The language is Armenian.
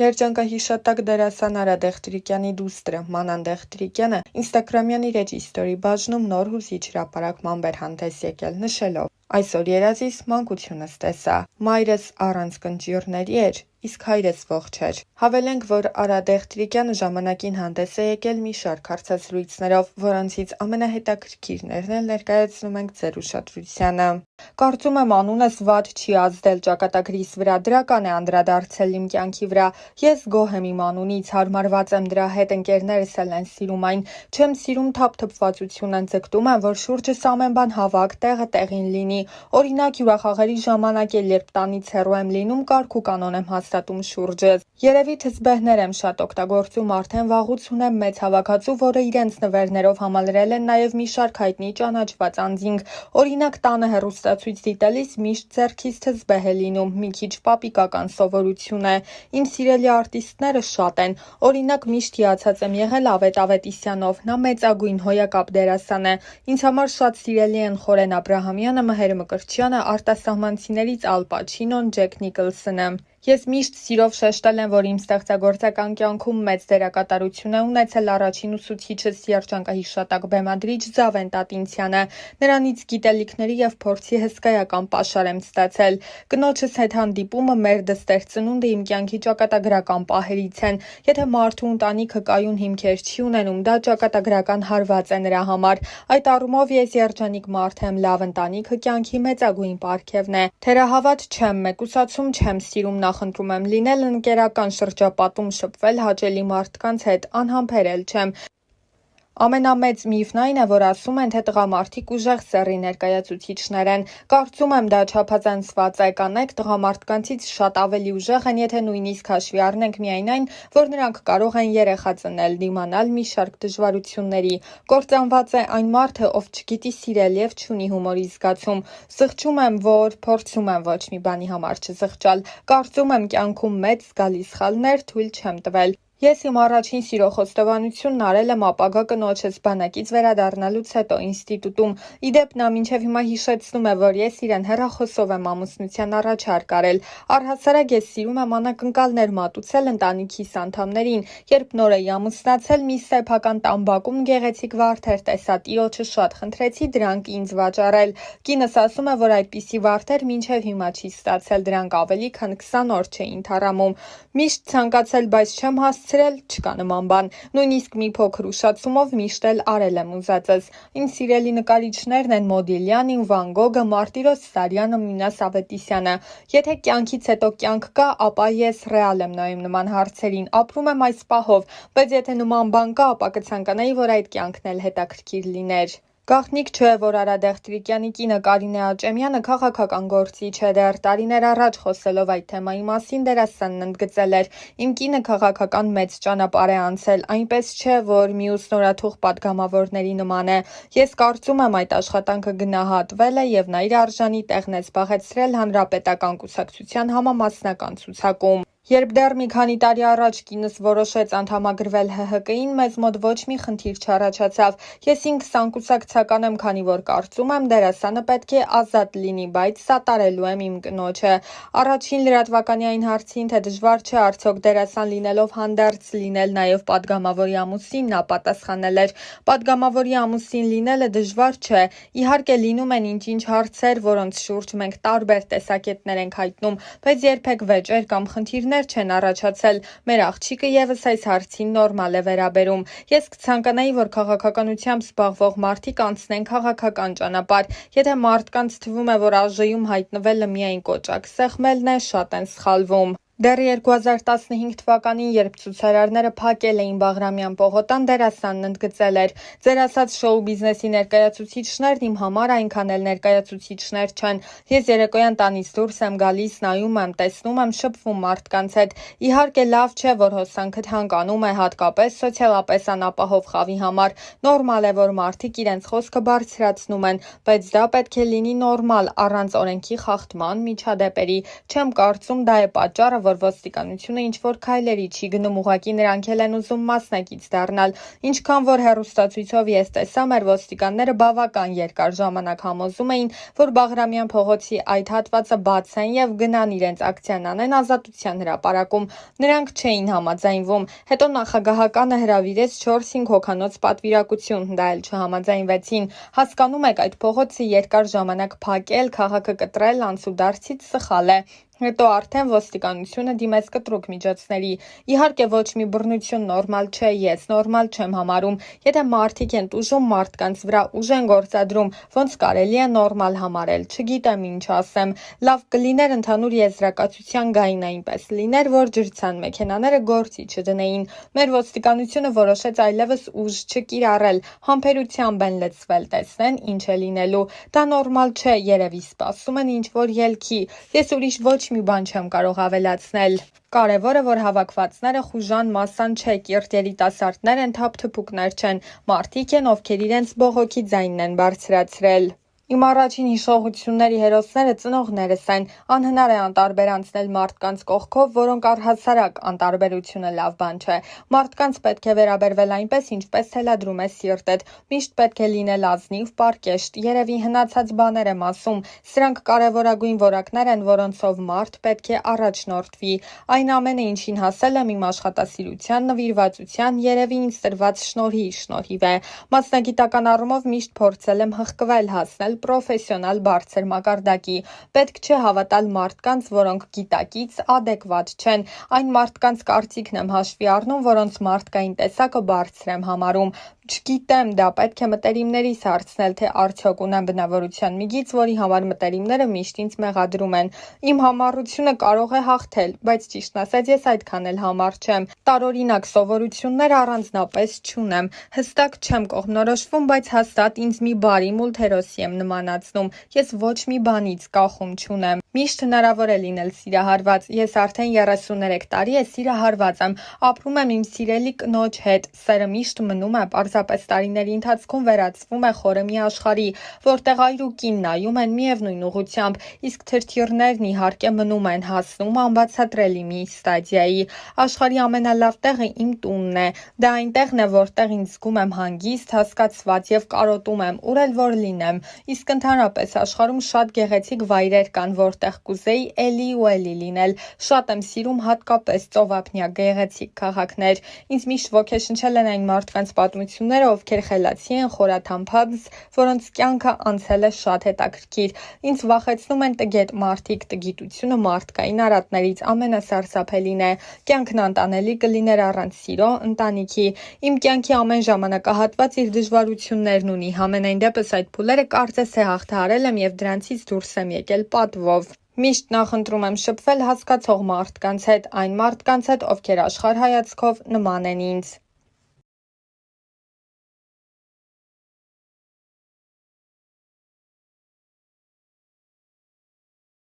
Երջանկահիշատակ դերասան Արա Դեղտրիկյանի դուստրը Մանան Դեղտրիկյանը ինստագրամյան իր էջի բաժնում նոր հուզիչ հրապարակման էր հանդես եկել, նշելով. «Այսօր երազիս մանկությունս տեսա, մայրս առանց կնճիռների էր, իսկ հայրս ողջ էր»։ Հավելենք, որ Արա Դեղտրիկյանը ժամանակին հանդես է եկել մի շարք հարցազրույցներով, որոնցից ամենահետաքրքիրներն էլ ներկայացնում ենք ձեր ուշադրությանը։ Կարծում եմ անունս վատ չի ազդել ճակատագրիս վրա, դրական է անդրադարձել իմ կյանքի վրա։ Ես գոհ եմ իմ անունից, հարմարված եմ դրա հետ, ընկերներս էլ են սիրում այն։ Չեմ սիրում թափթփվածությունը, ձգտում եմ, որ շուրջս ամեն բան հավաք, տեղը տեղին լինի։ Օրինակ, հյուրախաղերի ժամանակ էլ, երբ տանից հեռու եմ լինում, կարգ ու կանոն եմ հաստատում շուրջս։ Երևի թզբեհներ եմ շատ օգտագործում, արդեն վաղուց ունեմ մեծ հավաքածու, որը իրենց նվերներով համալրել են նաև մի շարք հայտնի ճանաչված անձինք։ Օրինակ, տանը հեռուստացույց դիտելիս միշտ ձեռքից թզբեհ է լինում, մի քիչ պապիկական սովորություն է։ Իմ սիրելի արտիստները շատ են։ Օրինակ, միշտ հիացած եմ եղել Ավետ Ավետիսյանով, նա մեծագույն հոյակապ դերասան է։ Ինձ համար շատ սիրելի են Խորեն Աբրահամյանը, Մհեր Մկրտչյանը, արտասահմանցիներից Ալ Պաչինոն, Ջեք Նիկոլսոնը։ Ես միշտ սիրով շեշտել եմ, որ իմ ստեղծագործական կյանքում մեծ դերակատարություն է ունեցել առաջին ուսուցիչս երջանկահիշատակ բեմադրիչ Զավեն Տատինցյանը։ Նրանից գիտելիքների և փորձի հսկայական պաշար եմ ստացել։ Կնոջս հետ հանդիպումը մեր դստեր ծնունդը իմ կյանքի ճակատագրական պահերից են։ Եթե մարդու ընտանիքը կայուն հիմքեր չի ունենում, դա ճակատագրական հարված է նրա համար։ Այդ առումով ես երջանիկ մարդ եմ, լավ ընտանիքը կյանքի մեծագույն պարգևն է։ Թերահավատ չեմ, մեկուսացում չեմ սիրում, նախընտրում եմ լինել ընկերական շրջապատում, շփվել հաճելի մարդկանց հետ, անհամբերել չեմ։ Ամենամեծ միֆն այն է, որ ասում են, թե տղամարդիկ ուժեղ սեռի ներկայացուցիչներ են։ Կարծում եմ, դա չափազանցված է, կանայք տղամարդկանցից շատ ավելի ուժեղ են, եթե նույնիսկ հաշվի առնենք միայն այն, որ նրանք կարող են երեխա ծնել, դիմանալ մի շարք դժվարությունների։ Կործանված է այն մարդը, ով չգիտի սիրել և չունի հումորի զգացում։ Զղջում եմ, որ փորձում եմ ոչ մի բանի համար չզղջալ։ Կարծում եմ, կյանքում մեծ զգալի սխալներ թույլ չեմ տվել։ Ես իմ առաջին սիրո խոստովանությունն արել եմ ապագա կնոջս բանակից վերադառնալուց հետո ինստիտուտում։ Ի դեպ, նա մինչև հիմա հիշեցնում է, որ ես իրեն հեռախոսով եմ ամուսնության առաջարկ արել։ Առհասարակ ես սիրում եմ անակնկալներ մատուցել ընտանիքիս անդամներին։ Երբ նոր էի ամուսնացել, մի սեփական տամբակում գեղեցիկ վարդեր տեսա, տիրոջը շատ խնդրեցի դրանք ինձ վաճառել։ Կինս ասում է, որ այդպիսի վարդեր մինչև հիմա չի ստացել, դրանք ավելի քան 20 օր չէին թառամում։ Միշտ ցանկացել, բայց չեմ հասցրել, չկա նման բան։ Նույնիսկ մի փոքր ուշացումով միշտ էլ արել եմ ուզածս։ Իմ սիրելի նկարիչներն են Մոդիլյանին, Վան Գոգը, Մարտիրոս Սարյանը, Մինաս Ավետիսյանը։ Եթե կյանքից հետո կյանք կա, ապա ես ռեալ եմ նայում նման հարցերին, ապրում եմ այս պահով, բայց եթե նման բան կա, ապա կցանկանայի, որ այդ կյանքն էլ հետաքրքիր լիներ։ Գաղտնիք չէ, որ Արա Դեղտրիկյանի կինը Կարինե Աճեմյանը քաղաքական գործիչ է, դեռ տարիներ առաջ խոսելով այդ թեմայի մասին դերասանն ընդգծել էր. «Իմ կինը քաղաքական մեծ ճանապարհ է անցել, այնպես չէ, որ մյուս նորաթուխ պատգամավորների նման է։ Ես կարծում եմ, այդ աշխատանքը գնահատվել է և նա իր արժանի տեղն է զբաղեցրել Հանրապետական կուսակցության համամասնական ցուցակում։ Երբ դեռ մի քանի տարի առաջ կինս որոշեց անդամագրվել ՀՀԿ-ին, մեզ մոտ ոչ մի խնդիր չառաջացավ։ Ես ինքս անկուսակցական եմ, քանի որ կարծում եմ, դերասանը պետք է ազատ լինի, բայց սատարելու եմ իմ կնոջը»։ Առաջին լրատվականի այն հարցին, թե դժվար չէ արդյոք դերասան լինելով հանդերձ լինել նաև պատգամավորի ամուսին, նա պատասխանել էր. «Պատգամավորի ամուսին լինելը դժվար չէ։ Իհարկե լինում են ինչ-ինչ հարցեր, որոնց շուրջ մենք տարբեր տեսակետներ ենք հայտնում, բայց երբեք վեճեր կամ խնդիրներ չեն առաջացել։ Մեր աղջիկը ևս այս հարցին նորմալ է վերաբերում։ Ես կցանկանայի, որ քաղաքականությամբ զբաղվող մարդիկ անցնեն քաղաքական ճանապարհ։ Եթե մարդկանց թվում է, որ ԱԺ-ում հայտնվելը միայն կոճակ սեղմելն է, շատ են սխալվում»։ Դեռ 2015 թվականին, երբ ցուցարարները փակել էին Բաղրամյան պողոտան, դերասանն ընդգծել էր. «Ձեր ասած շոու բիզնեսի ներկայացուցիչներն իմ համար այնքան էլ ներկայացուցիչներ չեն։ Ես երեկոյան տանից դուրս եմ գալիս, նայում եմ, տեսնում եմ, շփվում մարդկանց հետ։ Իհարկե լավ չէ, որ հոսանքդ հանգանում է, հատկապես սոցիալապես անապահով խավի համար։ Նորմալ է, որ մարդիկ իրենց խոսքը բարձրացնում են, բայց դա պետք է լինի նորմալ, առանց օրենքի խախտման, միջադեպերի։ Չեմ կարծում դա է պատճառը, որ ոստիկանությունը ինչ-որ քայլերի չի գնում, ուղղակի նրանք էլ են ուզում մասնակից դառնալ։ Ինչքան որ հեռուստացույցով ես տեսա, մեր ոստիկանները բավական երկար ժամանակ համոզում էին, որ Բաղրամյան փողոցի այդ հատվածը բացեն եւ գնան իրենց ակցիան անեն Ազատության հրապարակում։ Նրանք չէին համաձայնվում։ Հետո նախագահականը հրավիրեց 4-5 հոգանոց պատվիրակություն, դա էլ չհամաձայնվեցին։ Հասկանում եք, այդ փողոցը երկար ժամանակ փակել, քաղաքը կտրել անցուդարձից սխալ է։ Հետո արդեն ոստիկանությունը դիմեց կտրուկ միջոցների։ Իհարկե ոչ մի բռնություն նորմալ չէ, ես նորմալ չեմ համարում։ Եթե մարդիկ են տուժում մարդկանց վրա, ուժ են գործադրում, ոնց կարելի է նորմալ համարել, չգիտեմ ինչ ասեմ։ Լավ կլիներ ընդհանուր եզրակացության գային այնպես լիներ, որ ջրցան մեքենաները գործի չդնեին։ Մեր ոստիկանությունը որոշեց այլևս ուժ չկիրառել, համբերությամբ են լցվել, տեսնեն ինչ է լինելու։ Դա նորմալ չէ, երևի սպասում են ինչ-որ ելքի։ Ես ուրիշ ոչ մի բան չեմ կարող ավելացնել։ Կարևորը, որ հավաքվածները խուժան մասսան չէ, կիրթ երիտասարդներ են, թափթփուկներ չեն, մարդիկ են, ովքեր իրենց բողոքի ձայնն են բարձրացրել։ Իմ առաջին հիշողությունների հերոսները ծնողներս են, անհնար է անտարբեր անցնել մարդկանց կողքով, որոնք առհասարակ անտարբերությունը լավ բան չէ։ Մարդկանց պետք է վերաբերվել այնպես, ինչպես թելադրում է սիրտդ, միշտ պետք է լինել ազնիվ, պարկեշտ, երևի հնացած բաներ եմ ասում, սրանք կարևորագույն որակներ են, որոնցով մարդ պետք է առաջնորդվի։ Այն ամենը, ինչին հասել եմ իմ աշխատասիրության, նվիրվածության, երևի ինձ տրված շնորհի շնորհիվ է։ Մասնագիտական առումով միշտ փորձել եմ հղկվել, հասնել պրոֆեսիոնալ բարձր մակարդակի։ Պետք չէ հավատալ մարդկանց, որոնք գիտակից ադեկվատ չեն։ Այն մարդկանց կարծիքն եմ հաշվի առնում, որոնց մարդկային տեսակը բարձր եմ համարում։ Չգիտեմ, դա պետք է մտերիմներիս հարցնել, թե արդյոք ունեմ բնավորության մի գիծ, որի համար մտերիմները միշտ ինձ մեղադրում են։ Իմ համառությունը կարող է հաղթել, բայց ճիշտն ասած ես այդքան էլ համառ չեմ։ Տարօրինակ սովորություններ առանձնապես չունեմ։ Հստակ չեմ կողմնորոշվում, բայց հաստատ ինձ մի բարի մուլթերոսի եմ նմանացնում։ Ես ոչ մի բանից կախում չունեմ։ Միշտ հնարավոր է լինել սիրահարված։ Ես արդեն 33 տարի է սիրահարված եմ, ապրում եմ իմ սիրելի կնոջ հետ։ Սերը միշտ մնում է, պարզապես տարիների ընթացքում վերածվում է խորը մի աշխարհի, որտեղ այր ու կին նայում են միևնույն ուղղությամբ, իսկ թրթիռներն իհարկե մնում են, հասնում անբացատրելի մի ստադիայի։ Աշխարհի ամենալավ տեղը իմ տունն է։ Դա այնտեղն է, որտեղ ինձ զգում եմ հանգիստ, հասկացված եւ կարոտում եմ, ուր էլ որ լինեմ։ Իսկ ընդհանրապես աշխարհում շատ գեղեցիկ վայրեր կան, որտեղ կուզեի էլի ու էլի լինել։ Շատ եմ սիրում հատկապես ծովափնյա գեղեցիկ քաղաքներ։ Ինձ միշտ ոգեշնչել են այն մարդկանց պատմությունները, ովքեր խելացի են, խորաթափանց, որոնց կյանքը անցել է շատ հետաքրքիր։ Ինձ վախեցնում են տգետ մարդիկ, տգիտությունը մարդկային արատներից ամենասարսափելին է։ Կյանքն անտանելի կլիներ առանց սիրո, ընտանիքի։ Իմ կյանքի ամեն ժամանակահատված իր դժվարություններն ունի, համենայն դեպս այդ փուլերը կարծես թե հաղթահարել եմ եւ դրանցից դուրս եմ եկել պատվով։ Միշտ նախընտրում եմ շփվել հասկացող մարդկանց հետ, այն մարդկանց հետ, ովքեր աշխարհայացքով նման են ինձ։